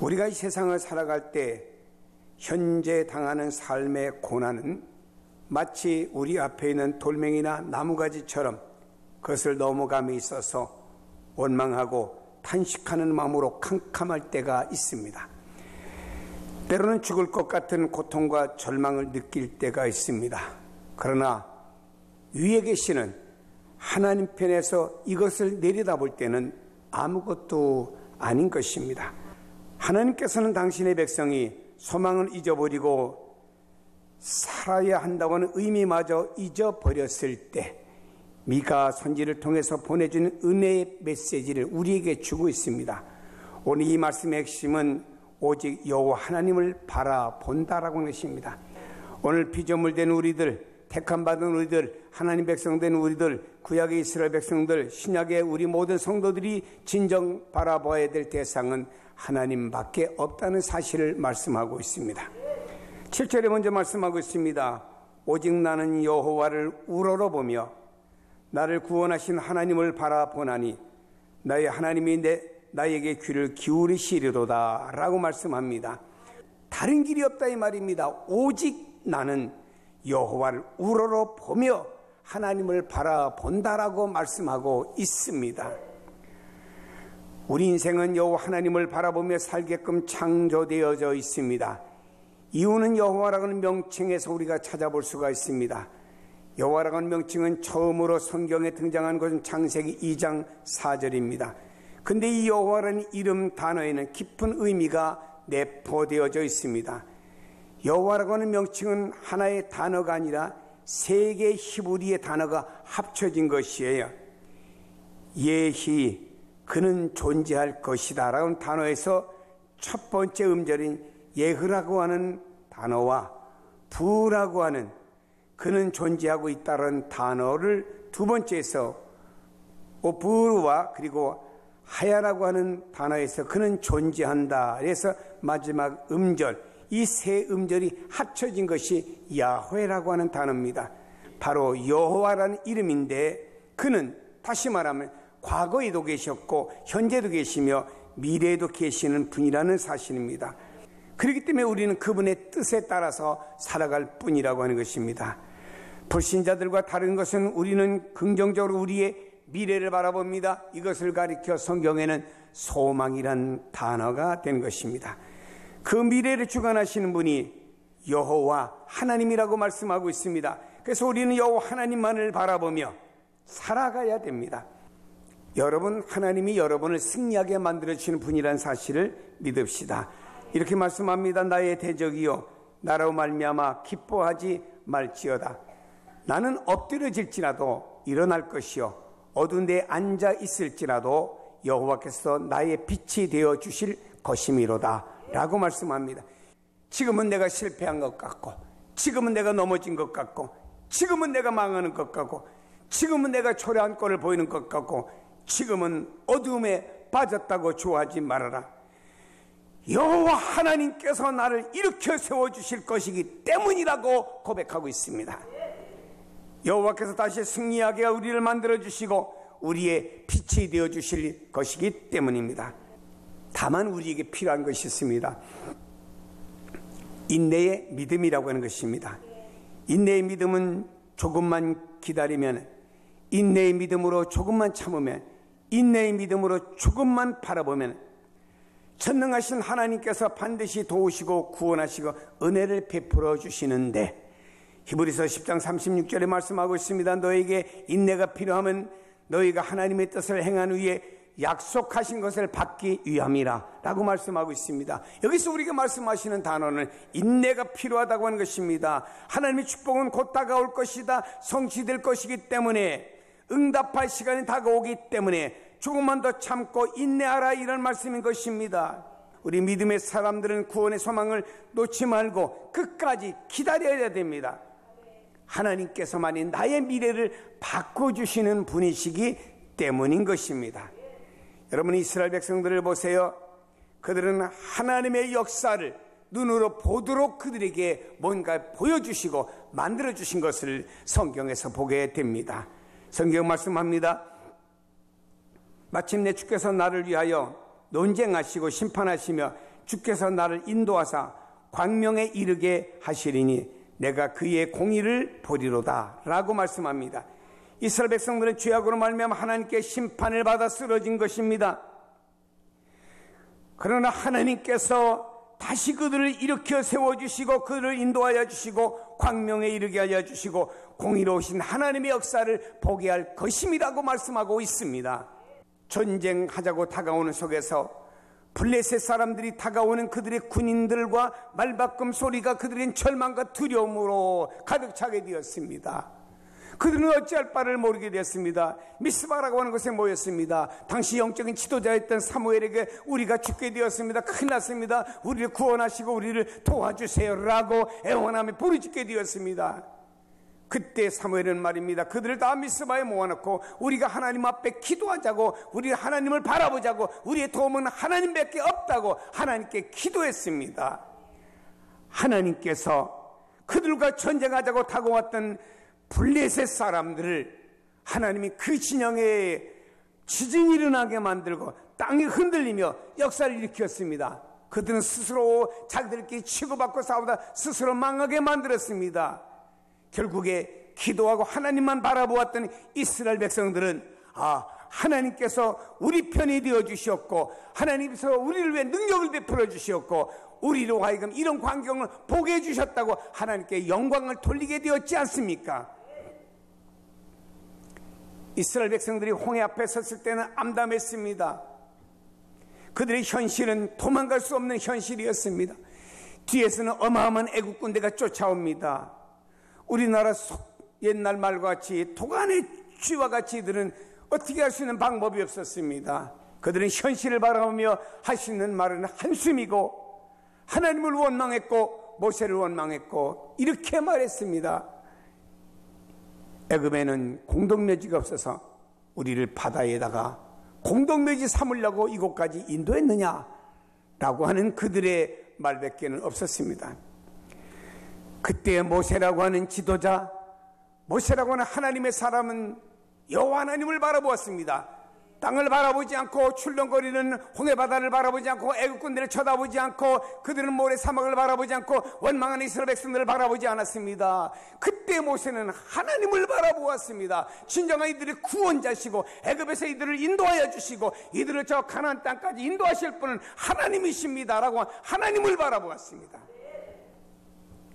우리가 이 세상을 살아갈 때 현재 당하는 삶의 고난은 마치 우리 앞에 있는 돌멩이나 나무가지처럼 그것을 넘어감에 있어서 원망하고 탄식하는 마음으로 캄캄할 때가 있습니다. 때로는 죽을 것 같은 고통과 절망을 느낄 때가 있습니다. 그러나 위에 계시는 하나님 편에서 이것을 내려다볼 때는 아무것도 아닌 것입니다. 하나님께서는 당신의 백성이 소망을 잊어버리고 살아야 한다고 하는 의미마저 잊어버렸을 때 미가 선지를 통해서 보내준 은혜의 메시지를 우리에게 주고 있습니다. 오늘 이 말씀의 핵심은 오직 여호와 하나님을 바라본다라고 하는 것입니다. 오늘 피조물된 우리들, 택함받은 우리들, 하나님 백성된 우리들, 구약의 이스라엘 백성들, 신약의 우리 모든 성도들이 진정 바라봐야 될 대상은 하나님밖에 없다는 사실을 말씀하고 있습니다. 7절에 먼저 말씀하고 있습니다. 오직 나는 여호와를 우러러보며 나를 구원하신 하나님을 바라보나니 나의 하나님이 나에게 귀를 기울이시리로다 라고 말씀합니다. 다른 길이 없다 이 말입니다. 오직 나는 여호와를 우러러보며 하나님을 바라본다라고 말씀하고 있습니다. 우리 인생은 여호와 하나님을 바라보며 살게끔 창조되어져 있습니다. 이유는 여호와라는 명칭에서 우리가 찾아볼 수가 있습니다. 여호와라는 명칭은 처음으로 성경에 등장한 것은 창세기 2장 4절입니다. 근데 이 여호와라는 이름 단어에는 깊은 의미가 내포되어져 있습니다. 여호와라고 하는 명칭은 하나의 단어가 아니라 세 개의 히브리의 단어가 합쳐진 것이에요. 예히, 그는 존재할 것이다 라는 단어에서 첫 번째 음절인 예흐라고 하는 단어와 부라고 하는 그는 존재하고 있다는 단어를 두 번째에서 부르와 그리고 하야라고 하는 단어에서 그는 존재한다. 그래서 마지막 음절, 이 세 음절이 합쳐진 것이 야훼라고 하는 단어입니다. 바로 여호와라는 이름인데 그는 다시 말하면 과거에도 계셨고 현재도 계시며 미래에도 계시는 분이라는 사실입니다. 그렇기 때문에 우리는 그분의 뜻에 따라서 살아갈 뿐이라고 하는 것입니다. 불신자들과 다른 것은 우리는 긍정적으로 우리의 미래를 바라봅니다. 이것을 가리켜 성경에는 소망이란 단어가 된 것입니다. 그 미래를 주관하시는 분이 여호와 하나님이라고 말씀하고 있습니다. 그래서 우리는 여호와 하나님만을 바라보며 살아가야 됩니다. 여러분, 하나님이 여러분을 승리하게 만들어주시는 분이라는 사실을 믿읍시다. 이렇게 말씀합니다. 나의 대적이요 나로 말미암아 기뻐하지 말지어다. 나는 엎드려질지라도 일어날 것이요 어두운 데에 앉아 있을지라도 여호와께서 나의 빛이 되어 주실 것이미로다 라고 말씀합니다. 지금은 내가 실패한 것 같고, 지금은 내가 넘어진 것 같고, 지금은 내가 망하는 것 같고, 지금은 내가 초라한 꼴을 보이는 것 같고, 지금은 어두움에 빠졌다고 좋아하지 말아라. 여호와 하나님께서 나를 일으켜 세워주실 것이기 때문이라고 고백하고 있습니다. 여호와께서 다시 승리하게 우리를 만들어주시고 우리의 빛이 되어주실 것이기 때문입니다. 다만 우리에게 필요한 것이 있습니다. 인내의 믿음이라고 하는 것입니다. 인내의 믿음은 조금만 기다리면, 인내의 믿음으로 조금만 참으면, 인내의 믿음으로 조금만 바라보면 전능하신 하나님께서 반드시 도우시고 구원하시고 은혜를 베풀어 주시는데, 히브리서 10장 36절에 말씀하고 있습니다. 너에게 인내가 필요하면 너희가 하나님의 뜻을 행한 후에 약속하신 것을 받기 위함이라 라고 말씀하고 있습니다. 여기서 우리가 말씀하시는 단어는 인내가 필요하다고 하는 것입니다. 하나님의 축복은 곧 다가올 것이다, 성취될 것이기 때문에, 응답할 시간이 다가오기 때문에 조금만 더 참고 인내하라, 이런 말씀인 것입니다. 우리 믿음의 사람들은 구원의 소망을 놓지 말고 끝까지 기다려야 됩니다. 하나님께서만이 나의 미래를 바꿔주시는 분이시기 때문인 것입니다. 여러분, 이스라엘 백성들을 보세요. 그들은 하나님의 역사를 눈으로 보도록 그들에게 뭔가 보여주시고 만들어주신 것을 성경에서 보게 됩니다. 성경 말씀합니다. 마침내 주께서 나를 위하여 논쟁하시고 심판하시며 주께서 나를 인도하사 광명에 이르게 하시리니 내가 그의 공의를 보리로다 라고 말씀합니다. 이스라엘 백성들은 죄악으로 말미암아 하나님께 심판을 받아 쓰러진 것입니다. 그러나 하나님께서 다시 그들을 일으켜 세워주시고 그들을 인도하여 주시고 광명에 이르게 하여 주시고 공의로우신 하나님의 역사를 보게 할 것임이라고 말씀하고 있습니다. 전쟁하자고 다가오는 속에서 블레셋 사람들이 다가오는 그들의 군인들과 말바꿈 소리가 그들의 절망과 두려움으로 가득 차게 되었습니다. 그들은 어찌할 바를 모르게 되었습니다. 미스바라고 하는 곳에 모였습니다. 당시 영적인 지도자였던 사무엘에게 우리가 죽게 되었습니다. 큰일 났습니다. 우리를 구원하시고 우리를 도와주세요 라고 애원하며 부르짖게 되었습니다. 그때 사무엘은 말입니다. 그들을 다 미스바에 모아놓고 우리가 하나님 앞에 기도하자고, 우리 하나님을 바라보자고, 우리의 도움은 하나님밖에 없다고 하나님께 기도했습니다. 하나님께서 그들과 전쟁하자고 다가왔던 블레셋 사람들을 하나님이 그 진영에 지진이 일어나게 만들고 땅이 흔들리며 역사를 일으켰습니다. 그들은 스스로 자기들끼리 치고받고 싸우다 스스로 망하게 만들었습니다. 결국에 기도하고 하나님만 바라보았던 이스라엘 백성들은 하나님께서 우리 편이 되어 주셨고 하나님께서 우리를 위해 능력을 베풀어 주셨고 우리로 하여금 이런 광경을 보게 해주셨다고 하나님께 영광을 돌리게 되었지 않습니까? 이스라엘 백성들이 홍해 앞에 섰을 때는 암담했습니다. 그들의 현실은 도망갈 수 없는 현실이었습니다. 뒤에서는 어마어마한 애국 군대가 쫓아옵니다. 우리나라 옛날 말과 같이 도간의 쥐와 같이 이들은 어떻게 할 수 있는 방법이 없었습니다. 그들은 현실을 바라보며 할 수 있는 말은 한숨이고 하나님을 원망했고 모세를 원망했고 이렇게 말했습니다. 애굽에는 공동묘지가 없어서 우리를 바다에다가 공동묘지 삼으려고 이곳까지 인도했느냐라고 하는 그들의 말밖에는 없었습니다. 그때 모세라고 하는 지도자, 모세라고 하는 하나님의 사람은 여호와 하나님을 바라보았습니다. 땅을 바라보지 않고 출렁거리는 홍해바다를 바라보지 않고 애국 군대를 쳐다보지 않고 그들은 모래 사막을 바라보지 않고 원망하는 이스라엘 백성들을 바라보지 않았습니다. 그때 모세는 하나님을 바라보았습니다. 진정한 이들의 구원자시고 애굽에서 이들을 인도하여 주시고 이들을 저 가나안 땅까지 인도하실 분은 하나님이십니다 라고 하나님을 바라보았습니다.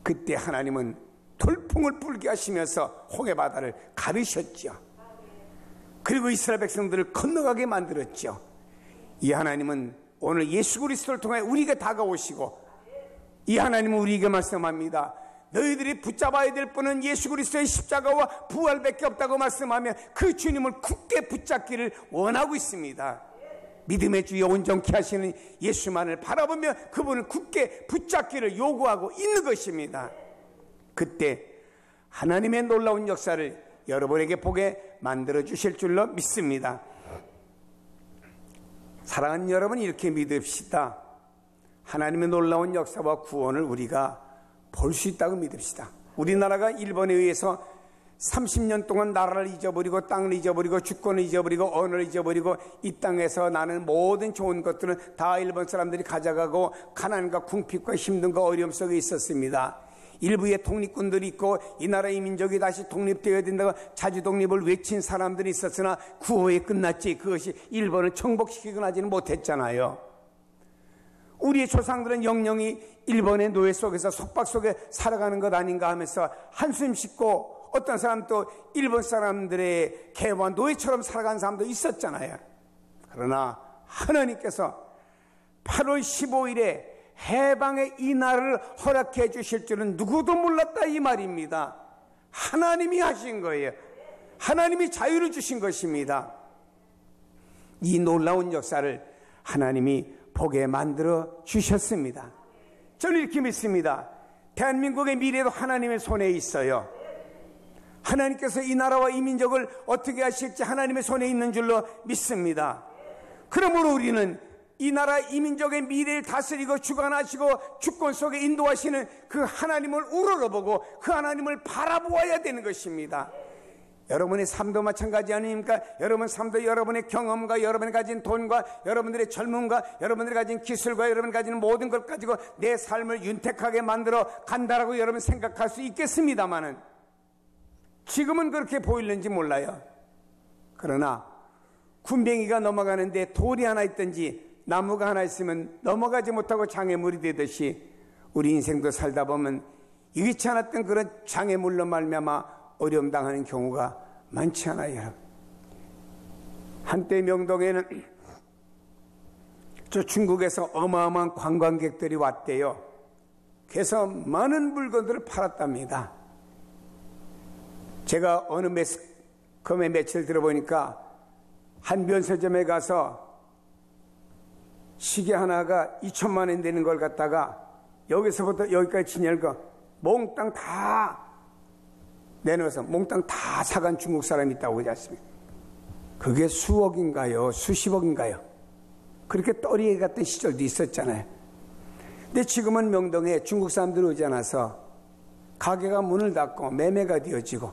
그때 하나님은 돌풍을 불게 하시면서 홍해바다를 가르셨죠. 그리고 이스라엘 백성들을 건너가게 만들었죠. 이 하나님은 오늘 예수 그리스도를 통해 우리에게 다가오시고 이 하나님은 우리에게 말씀합니다. 너희들이 붙잡아야 될 분은 예수 그리스도의 십자가와 부활밖에 없다고 말씀하며 그 주님을 굳게 붙잡기를 원하고 있습니다. 믿음의 주여 온전케 하시는 예수만을 바라보며 그분을 굳게 붙잡기를 요구하고 있는 것입니다. 그때 하나님의 놀라운 역사를 여러분에게 보게 만들어 주실 줄로 믿습니다. 사랑하는 여러분, 이렇게 믿읍시다. 하나님의 놀라운 역사와 구원을 우리가 볼 수 있다고 믿읍시다. 우리나라가 일본에 의해서 30년 동안 나라를 잊어버리고 땅을 잊어버리고 주권을 잊어버리고 언어를 잊어버리고 이 땅에서 나는 모든 좋은 것들은 다 일본 사람들이 가져가고 가난과 궁핍과 힘든과 어려움 속에 있었습니다. 일부의 독립군들이 있고 이 나라의 민족이 다시 독립되어야 된다고 자주 독립을 외친 사람들이 있었으나 구호에 끝났지 그것이 일본을 정복시키거나 하지는 못했잖아요. 우리의 조상들은 영영이 일본의 노예 속에서 속박 속에 살아가는 것 아닌가 하면서 한숨 쉬고 어떤 사람 또 일본 사람들의 개와 노예처럼 살아가는 사람도 있었잖아요. 그러나 하나님께서 8월 15일에 해방의 이 날을 허락해 주실 줄은 누구도 몰랐다 이 말입니다. 하나님이 하신 거예요. 하나님이 자유를 주신 것입니다. 이 놀라운 역사를 하나님이 보게 만들어 주셨습니다. 저는 이렇게 믿습니다. 대한민국의 미래도 하나님의 손에 있어요. 하나님께서 이 나라와 이 민족을 어떻게 하실지 하나님의 손에 있는 줄로 믿습니다. 그러므로 우리는 이 나라 이 민족의 미래를 다스리고 주관하시고 주권 속에 인도하시는 그 하나님을 우러러보고 그 하나님을 바라보아야 되는 것입니다. 여러분의 삶도 마찬가지 아닙니까? 여러분 삶도 여러분의 경험과 여러분이 가진 돈과 여러분들의 젊음과 여러분들이 가진 기술과 여러분이 가진 모든 걸 가지고 내 삶을 윤택하게 만들어 간다라고 여러분 생각할 수 있겠습니다마는 지금은 그렇게 보이는지 몰라요. 그러나 군뱅이가 넘어가는데 돌이 하나 있든지 나무가 하나 있으면 넘어가지 못하고 장애물이 되듯이 우리 인생도 살다 보면 예기치 않았던 그런 장애물로 말미암아 어려움 당하는 경우가 많지 않아요, 여러분. 한때 명동에는 저 중국에서 어마어마한 관광객들이 왔대요. 그래서 많은 물건들을 팔았답니다. 제가 어느 매스컴에 며칠 들어보니까 한 면세점에 가서 시계 하나가 2천만 원 되는 걸 갖다가 여기서부터 여기까지 진열거 몽땅 다 내놓아서 몽땅 다 사간 중국 사람이 있다고 그러지 않습니까? 그게 수억인가요? 수십억인가요? 그렇게 떨이에 갔던 시절도 있었잖아요. 근데 지금은 명동에 중국 사람들이 오지 않아서 가게가 문을 닫고 매매가 되어지고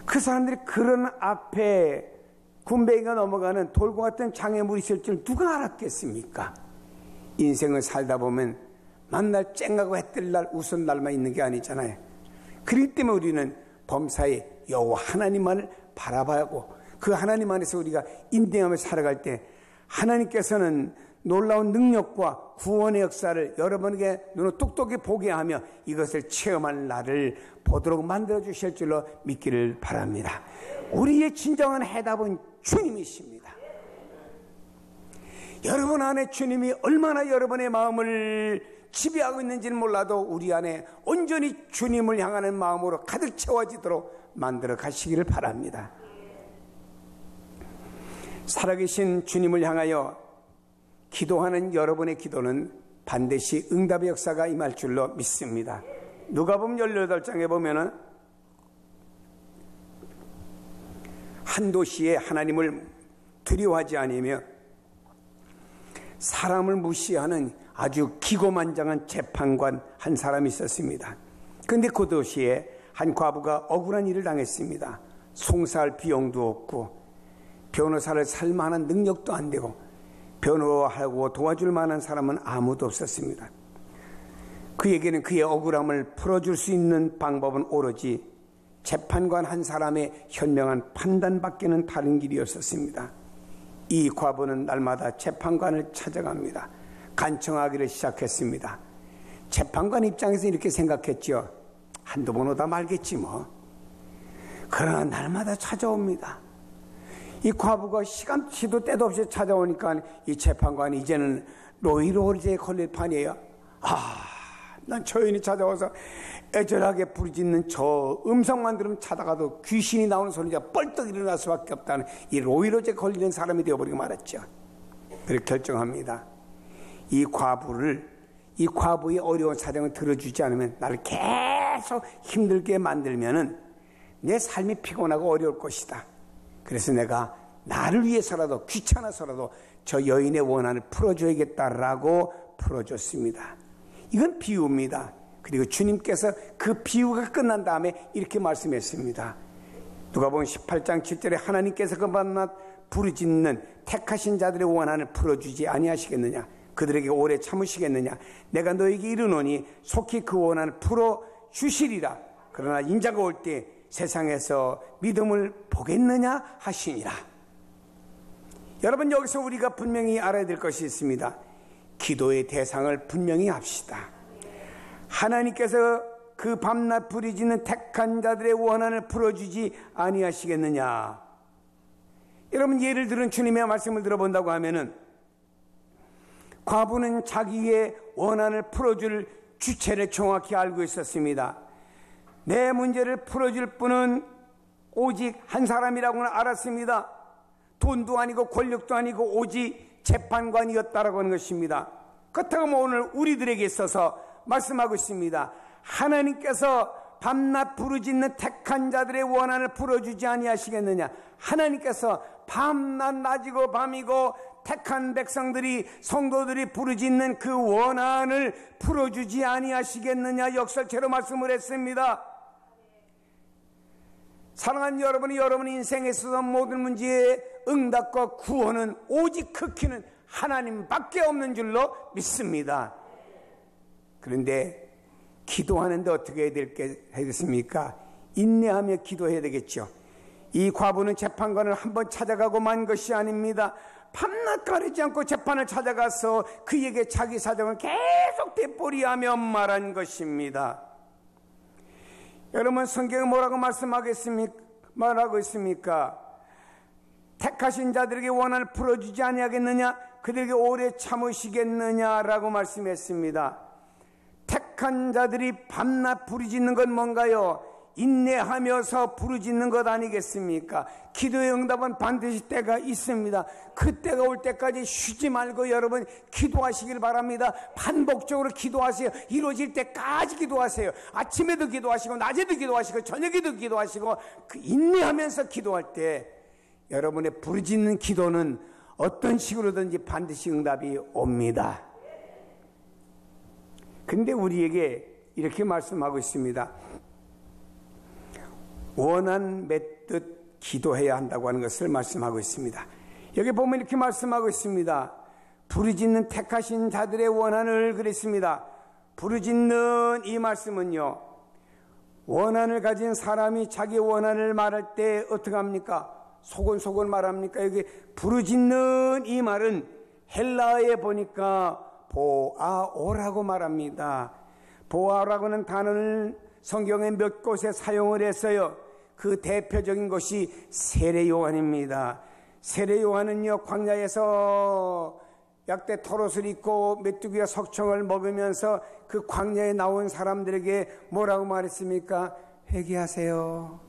그 사람들이 그런 앞에 군뱅이가 넘어가는 돌과 같은 장애물이 있을 줄 누가 알았겠습니까? 인생을 살다 보면 만날 쨍하고 해 뜰 날 웃은 날만 있는 게 아니잖아요. 그렇기 때문에 우리는 범사에 여호와 하나님만을 바라봐야 하고 그 하나님 안에서 우리가 인내하며 살아갈 때 하나님께서는 놀라운 능력과 구원의 역사를 여러분에게 눈을 똑똑히 보게 하며 이것을 체험할 날을 보도록 만들어 주실 줄로 믿기를 바랍니다. 우리의 진정한 해답은 주님이십니다. 여러분 안에 주님이 얼마나 여러분의 마음을 지배하고 있는지는 몰라도 우리 안에 온전히 주님을 향하는 마음으로 가득 채워지도록 만들어 가시기를 바랍니다. 살아계신 주님을 향하여 기도하는 여러분의 기도는 반드시 응답의 역사가 임할 줄로 믿습니다. 누가복음 18장에 보면은 한 도시에 하나님을 두려워하지 않으며 사람을 무시하는 아주 기고만장한 재판관 한 사람이 있었습니다. 그런데 그 도시에 한 과부가 억울한 일을 당했습니다. 송사할 비용도 없고 변호사를 살 만한 능력도 안 되고 변호하고 도와줄 만한 사람은 아무도 없었습니다. 그에게는 그의 억울함을 풀어줄 수 있는 방법은 오로지 재판관 한 사람의 현명한 판단밖에는 다른 길이 없었습니다. 이 과부는 날마다 재판관을 찾아갑니다. 간청하기를 시작했습니다. 재판관 입장에서 이렇게 생각했죠. 한두 번 오다 말겠지 뭐. 그러나 날마다 찾아옵니다. 이 과부가 시도 때도 없이 찾아오니까 이 재판관이 이제는 로이로제 걸릴 판이에요. 난 조용히 찾아와서 애절하게 부르짖는 저 음성만 들으면 자다가도 귀신이 나오는 소리가 뻘떡 일어날 수밖에 없다는 이 로이로제 걸리는 사람이 되어버리고 말았죠. 그렇게 결정합니다. 이 과부의 어려운 사정을 들어주지 않으면 나를 계속 힘들게 만들면은 내 삶이 피곤하고 어려울 것이다. 그래서 내가 나를 위해서라도 귀찮아서라도 저 여인의 원한을 풀어줘야겠다라고 풀어줬습니다. 이건 비유입니다. 그리고 주님께서 그 비유가 끝난 다음에 이렇게 말씀했습니다. 누가복음 18장 7절에 하나님께서 그 밤낮 부르짖는 택하신 자들의 원한을 풀어주지 아니하시겠느냐? 그들에게 오래 참으시겠느냐? 내가 너에게 이르노니 속히 그 원한을 풀어주시리라. 그러나 인자가 올 때 세상에서 믿음을 보겠느냐 하시니라. 여러분, 여기서 우리가 분명히 알아야 될 것이 있습니다. 기도의 대상을 분명히 합시다. 하나님께서 그 밤낮 부르짖는 택한 자들의 원한을 풀어주지 아니하시겠느냐. 여러분, 예를 들은 주님의 말씀을 들어본다고 하면은 과부는 자기의 원한을 풀어줄 주체를 정확히 알고 있었습니다. 내 문제를 풀어줄 분은 오직 한 사람이라고는 알았습니다. 돈도 아니고 권력도 아니고 오직 재판관이었다라고 하는 것입니다. 그렇다고 오늘 우리들에게 있어서 말씀하고 있습니다. 하나님께서 밤낮 부르짖는 택한 자들의 원한을 풀어주지 아니하시겠느냐. 하나님께서 밤낮 낮이고 밤이고 택한 백성들이 성도들이 부르짖는 그 원한을 풀어주지 아니하시겠느냐 역설체로 말씀을 했습니다. 사랑하는 여러분이 여러분 인생에 있어서 모든 문제의 응답과 구원은 오직 그 키는 하나님밖에 없는 줄로 믿습니다. 그런데 기도하는데 어떻게 해야 되겠습니까? 인내하며 기도해야 되겠죠. 이 과부는 재판관을 한번 찾아가고 만 것이 아닙니다. 밤낮 가리지 않고 재판을 찾아가서 그에게 자기 사정을 계속 되풀이하며 말한 것입니다. 여러분, 성경은 뭐라고 말하고 있습니까? 택하신 자들에게 원한을 풀어주지 아니하겠느냐? 그들에게 오래 참으시겠느냐라고 말씀했습니다. 택한 자들이 밤낮 부르짖는 건 뭔가요? 인내하면서 부르짖는 것 아니겠습니까? 기도의 응답은 반드시 때가 있습니다. 그 때가 올 때까지 쉬지 말고 여러분 기도하시길 바랍니다. 반복적으로 기도하세요. 이루어질 때까지 기도하세요. 아침에도 기도하시고 낮에도 기도하시고 저녁에도 기도하시고 그 인내하면서 기도할 때 여러분의 부르짖는 기도는 어떤 식으로든지 반드시 응답이 옵니다. 근데 우리에게 이렇게 말씀하고 있습니다. 원한 맺듯 기도해야 한다고 하는 것을 말씀하고 있습니다. 여기 보면 이렇게 말씀하고 있습니다. 부르짖는 택하신 자들의 원한을 그랬습니다. 부르짖는 이 말씀은요, 원한을 가진 사람이 자기 원한을 말할 때 어떻게 합니까? 소곤소곤 말합니까? 여기 부르짖는 이 말은 헬라어에 보니까 보아오라고 말합니다. 보아오라고는 단어를 성경에 몇 곳에 사용을 했어요. 그 대표적인 것이 세례 요한입니다. 세례 요한은요, 광야에서 약대 털옷을 입고 메뚜기와 석청을 먹으면서 그 광야에 나온 사람들에게 뭐라고 말했습니까? 회개하세요.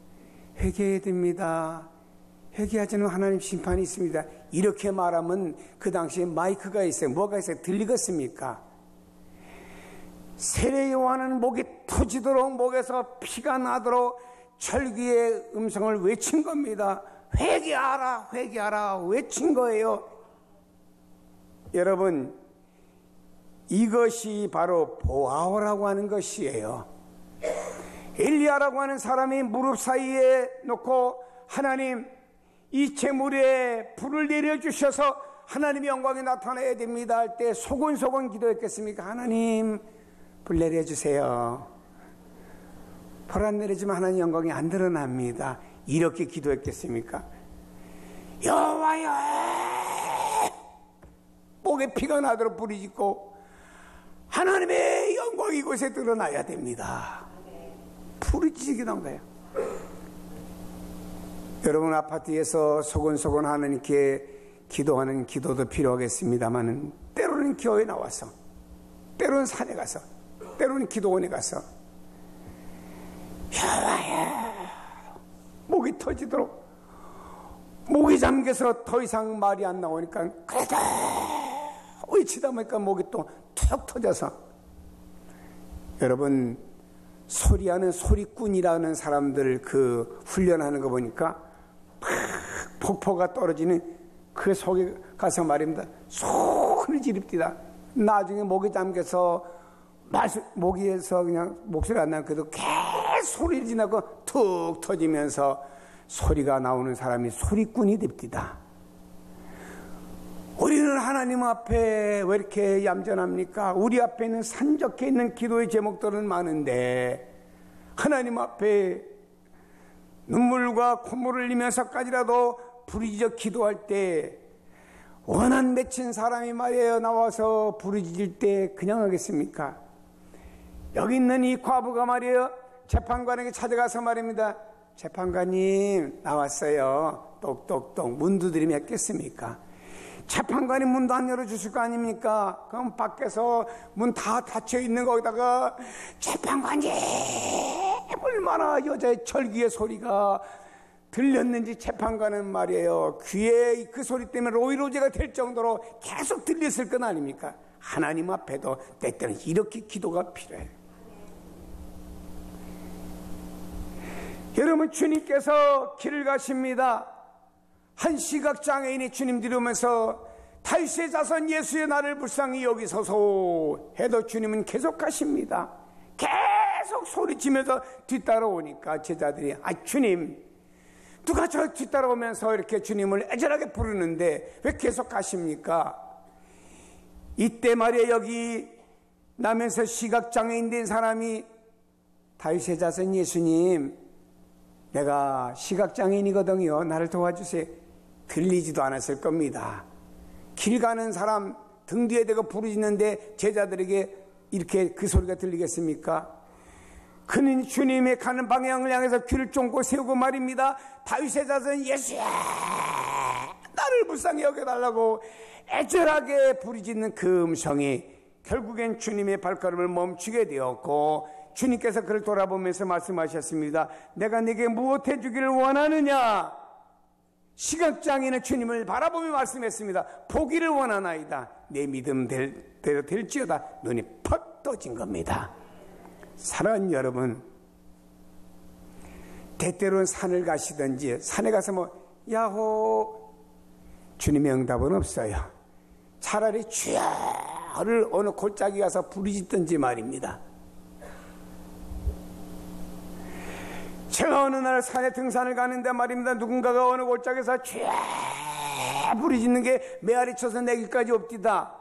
회개해야 됩니다. 회개하지 않으면 하나님 심판이 있습니다. 이렇게 말하면 그 당시에 마이크가 있어요. 뭐가 있어요? 들리겠습니까? 세례 요한은 목이 터지도록 목에서 피가 나도록 철기의 음성을 외친 겁니다. 회개하라, 회개하라 외친 거예요. 여러분, 이것이 바로 보아오라고 하는 것이에요. 엘리야라고 하는 사람이 무릎 사이에 놓고 하나님, 이 재물에 불을 내려주셔서 하나님의 영광이 나타나야 됩니다 할 때 소곤소곤 기도했겠습니까? 하나님, 불 내려주세요. 불 안 내려주면 하나님 영광이 안 드러납니다. 이렇게 기도했겠습니까? 여호와여, 목에 피가 나도록 부르짖고 하나님의 영광이 이곳에 드러나야 됩니다. 부르짖기 나온 거예요. 여러분, 아파트에서 소곤소곤 하나님께 기도하는 기도도 필요하겠습니다만 때로는 교회에 나와서, 때로는 산에 가서, 때로는 기도원에 가서 여호와여, 목이 터지도록, 목이 잠겨서 더 이상 말이 안 나오니까 그래도 외치다 보니까 목이 또 툭 터져서, 여러분, 소리하는 소리꾼이라는 사람들 그 훈련하는 거 보니까 막 폭포가 떨어지는 그 속에 가서 말입니다. 소리를 지릅니다. 나중에 목이 잠겨서 목에서 그냥 목소리가 안 나면 그래도 계속 소리를 지나고 툭 터지면서 소리가 나오는 사람이 소리꾼이 됩니다. 우리는 하나님 앞에 왜 이렇게 얌전합니까? 우리 앞에 있는 산적해 있는 기도의 제목들은 많은데 하나님 앞에 눈물과 콧물을 흘리면서까지라도 부르짖어 기도할 때 원한 맺힌 사람이 말이에요, 나와서 부르짖을 때 그냥 하겠습니까? 여기 있는 이 과부가 말이에요, 재판관에게 찾아가서 말입니다. 재판관님, 나왔어요. 똑똑똑. 문 두드리면 했겠습니까? 재판관이 문도 안 열어주실 거 아닙니까? 그럼 밖에서 문 다 닫혀 있는 거기다가 재판관님, 얼마나 여자의 철기의 소리가 들렸는지 재판관은 말이에요, 귀에 그 소리 때문에 로이로제가 될 정도로 계속 들렸을 건 아닙니까? 하나님 앞에도 때때는 이렇게 기도가 필요해요. 여러분, 주님께서 길을 가십니다. 한 시각장애인이 주님 뒤로면서 다윗의 자손 예수의 나를 불쌍히 여기소서 해도 주님은 계속 가십니다. 계속 소리치면서 뒤따라오니까 제자들이, 주님, 누가 저 뒤따라오면서 이렇게 주님을 애절하게 부르는데 왜 계속 가십니까? 이때 말이에요, 여기 나면서 시각장애인 된 사람이 다윗의 자손 예수님, 내가 시각장애인이거든요. 나를 도와주세요. 들리지도 않았을 겁니다. 길 가는 사람 등 뒤에 대고 부르짖는데 제자들에게 이렇게 그 소리가 들리겠습니까? 그는 주님의 가는 방향을 향해서 귀를 쫑고 세우고 말입니다. 다윗의 자손 예수야, 나를 불쌍히 여겨달라고 애절하게 부르짖는 그 음성이 결국엔 주님의 발걸음을 멈추게 되었고, 주님께서 그를 돌아보면서 말씀하셨습니다. 내가 네게 무엇 해주기를 원하느냐? 시각장애인은 주님을 바라보며 말씀했습니다. 보기를 원하나이다. 내 믿음대로 될지어다. 눈이 퍽 떠진 겁니다. 사랑하는 여러분, 때때로는 산을 가시든지 산에 가서 야호, 주님의 응답은 없어요. 차라리 주야를 어느 골짜기 가서 부르짖든지 말입니다. 제가 어느 날 산에 등산을 가는데 말입니다. 누군가가 어느 골짜기에서 주야 부르짖는 게 메아리 쳐서 내 길까지 옵디다.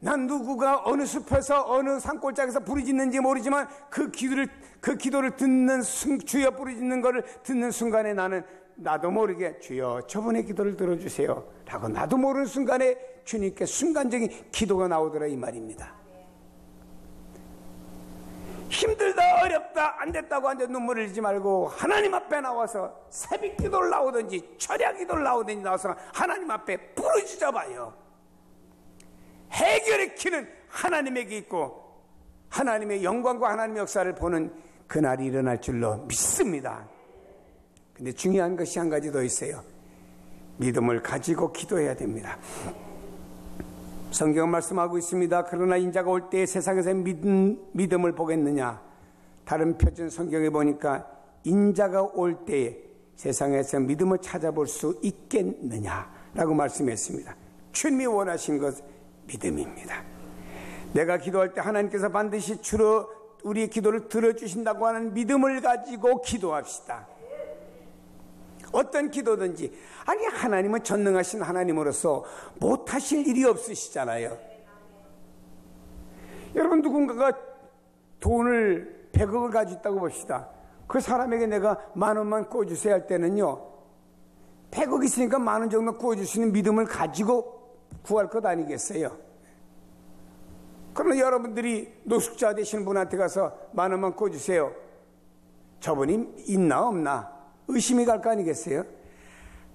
난 누구가 어느 숲에서 어느 산골짜기에서 부르짖는지 모르지만 그 기도를 듣는 주여 부르짖는 것을 듣는 순간에 나는 나도 모르게 주여 저분의 기도를 들어주세요 라고 나도 모르는 순간에 주님께 순간적인 기도가 나오더라, 이 말입니다. 힘들다, 어렵다, 안 됐다고 앉아 눈물을 흘리지 말고 하나님 앞에 나와서 새벽 기도를 나오든지 철야 기도를 나오든지 나와서 하나님 앞에 부르짖어 봐요. 해결의 키는 하나님에게 있고 하나님의 영광과 하나님의 역사를 보는 그날이 일어날 줄로 믿습니다. 근데 중요한 것이 한 가지 더 있어요. 믿음을 가지고 기도해야 됩니다. 성경은 말씀하고 있습니다. 그러나 인자가 올 때 세상에서 믿음을 보겠느냐? 다른 표준 성경에 보니까 인자가 올 때에 세상에서 믿음을 찾아볼 수 있겠느냐라고 말씀했습니다. 주님이 원하신 것 믿음입니다. 내가 기도할 때 하나님께서 반드시 우리의 기도를 들어주신다고 하는 믿음을 가지고 기도합시다. 어떤 기도든지. 아니, 하나님은 전능하신 하나님으로서 못하실 일이 없으시잖아요. 여러분, 누군가가 돈을 100억을 가지고 있다고 봅시다. 그 사람에게 내가 10,000원만 구워주세요 할 때는요, 100억 있으니까 10,000원 정도 구워줄 수 있는 믿음을 가지고 구할 것 아니겠어요? 그러면 여러분들이 노숙자 되시는 분한테 가서 10,000원만 구워주세요. 저분이 있나 없나 의심이 갈 거 아니겠어요?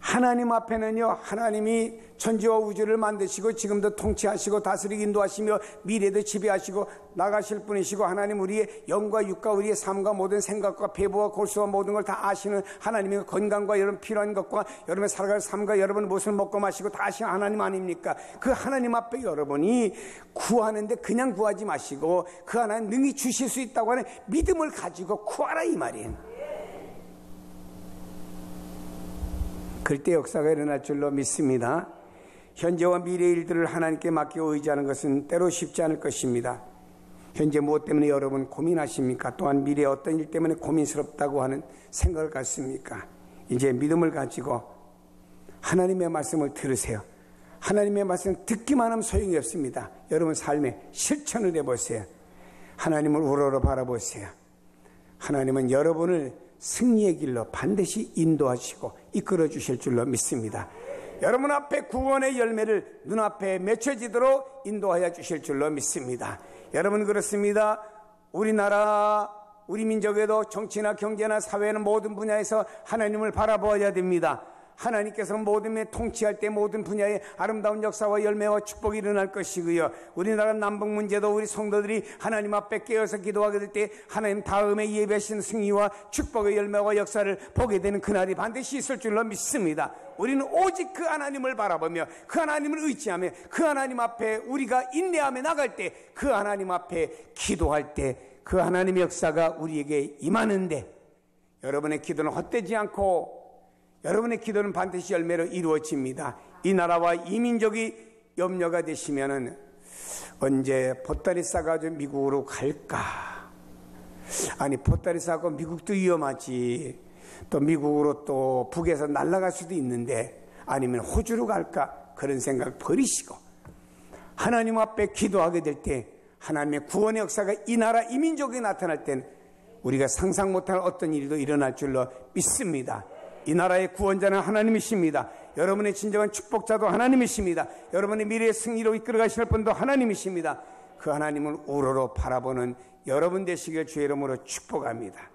하나님 앞에는요, 하나님이 천지와 우주를 만드시고 지금도 통치하시고 다스리고 인도하시며 미래도 지배하시고 나가실 분이시고, 하나님 우리의 영과 육과 우리의 삶과 모든 생각과 배부와 골수와 모든 걸 다 아시는 하나님의 건강과 여러분 필요한 것과 여러분의 살아갈 삶과 여러분 무엇을 먹고 마시고 다 아시는 하나님 아닙니까? 그 하나님 앞에 여러분이 구하는데 그냥 구하지 마시고 그 하나님 능히 주실 수 있다고 하는 믿음을 가지고 구하라, 이 말이에요. 그때 역사가 일어날 줄로 믿습니다. 현재와 미래의 일들을 하나님께 맡겨 의지하는 것은 때로 쉽지 않을 것입니다. 현재 무엇 때문에 여러분 고민하십니까? 또한 미래의 어떤 일 때문에 고민스럽다고 하는 생각을 갖습니까? 이제 믿음을 가지고 하나님의 말씀을 들으세요. 하나님의 말씀 듣기만 하면 소용이 없습니다. 여러분 삶에 실천을 해보세요. 하나님을 우러러 바라보세요. 하나님은 여러분을 승리의 길로 반드시 인도하시고 이끌어 주실 줄로 믿습니다. 여러분 앞에 구원의 열매를 눈앞에 맺혀지도록 인도하여 주실 줄로 믿습니다. 여러분 그렇습니다. 우리나라, 우리 민족에도 정치나 경제나 사회나 모든 분야에서 하나님을 바라보아야 됩니다. 하나님께서 모든 에 통치할 때 모든 분야의 아름다운 역사와 열매와 축복이 일어날 것이고요. 우리나라 남북 문제도 우리 성도들이 하나님 앞에 깨어서 기도하게 될 때 하나님 다음에 예배하신 승리와 축복의 열매와 역사를 보게 되는 그날이 반드시 있을 줄로 믿습니다. 우리는 오직 그 하나님을 바라보며 그 하나님을 의지하며 그 하나님 앞에 우리가 인내하며 나갈 때, 그 하나님 앞에 기도할 때 그 하나님의 역사가 우리에게 임하는데, 여러분의 기도는 헛되지 않고 여러분의 기도는 반드시 열매로 이루어집니다. 이 나라와 이 민족이 염려가 되시면은 언제 보따리 싸가지고 미국으로 갈까? 아니, 보따리 싸고 미국도 위험하지. 또 미국으로 또 북에서 날아갈 수도 있는데 아니면 호주로 갈까 그런 생각 버리시고 하나님 앞에 기도하게 될 때 하나님의 구원의 역사가 이 나라 이 민족에 나타날 땐 우리가 상상 못할 어떤 일도 일어날 줄로 믿습니다. 이 나라의 구원자는 하나님이십니다. 여러분의 진정한 축복자도 하나님이십니다. 여러분의 미래의 승리로 이끌어 가실 분도 하나님이십니다. 그 하나님을 우러러 바라보는 여러분 되시길 주의 이름으로 축복합니다.